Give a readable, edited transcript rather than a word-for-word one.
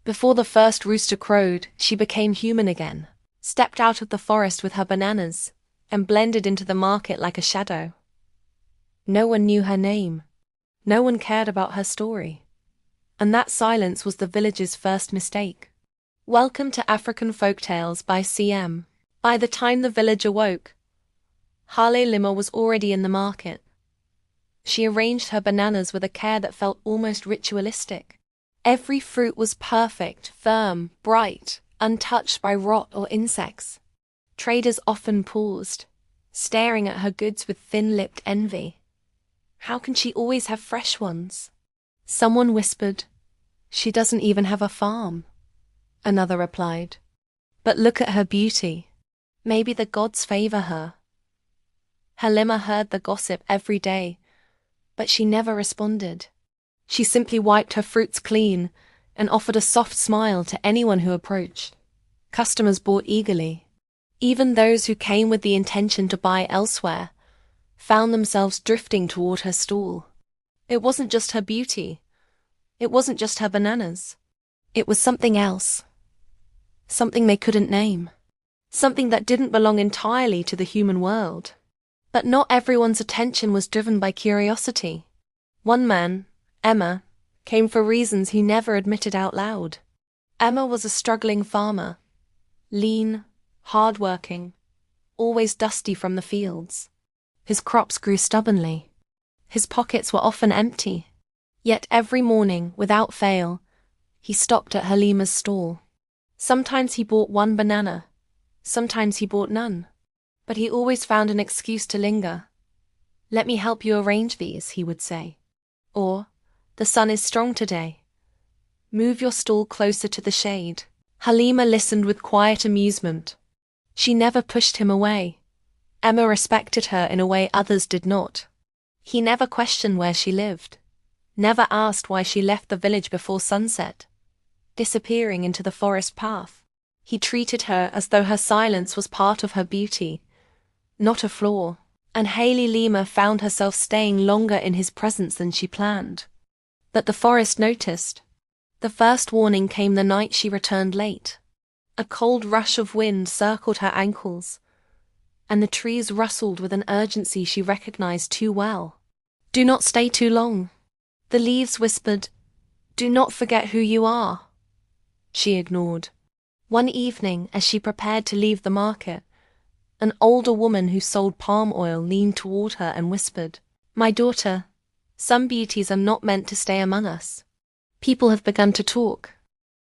Before the first rooster crowed, she became human again, stepped out of the forest with her bananas, and blended into the market like a shadow. No one knew her name. No one cared about her story. And that silence was the village's first mistake. Welcome to African Folktales by CM. By the time the village awoke, Hale Lima was already in the market. She arranged her bananas with a care that felt almost ritualistic. Every fruit was perfect, firm, bright, untouched by rot or insects. Traders often paused, staring at her goods with thin-lipped envy. How can she always have fresh ones? Someone whispered, "She doesn't even have a farm." Another replied, "But look at her beauty. Maybe the gods favor her." Halima heard the gossip every day, but she never responded. She simply wiped her fruits clean and offered a soft smile to anyone who approached. Customers bought eagerly. Even those who came with the intention to buy elsewhere found themselves drifting toward her stall. It wasn't just her beauty. It wasn't just her bananas. It was something else. Something they couldn't name. Something that didn't belong entirely to the human world. But not everyone's attention was driven by curiosity. One man, Emma, came for reasons he never admitted out loud. Emma was a struggling farmer, lean, hard-working, always dusty from the fields. His crops grew stubbornly. His pockets were often empty. Yet every morning, without fail, he stopped at Halima's stall. Sometimes he bought one banana, sometimes he bought none. But he always found an excuse to linger. "Let me help you arrange these," he would say. Or, "The sun is strong today. Move your stall closer to the shade." Halima listened with quiet amusement. She never pushed him away. Emma respected her in a way others did not. He never questioned where she lived, never asked why she left the village before sunset, disappearing into the forest path. He treated her as though her silence was part of her beauty, not a flaw, and Hale Lima found herself staying longer in his presence than she planned. But the forest noticed. The first warning came the night she returned late. A cold rush of wind circled her ankles, and the trees rustled with an urgency she recognized too well. "Do not stay too long." The leaves whispered, "Do not forget who you are." She ignored. One evening, as she prepared to leave the market, an older woman who sold palm oil leaned toward her and whispered, "My daughter, some beauties are not meant to stay among us." People have begun to talk.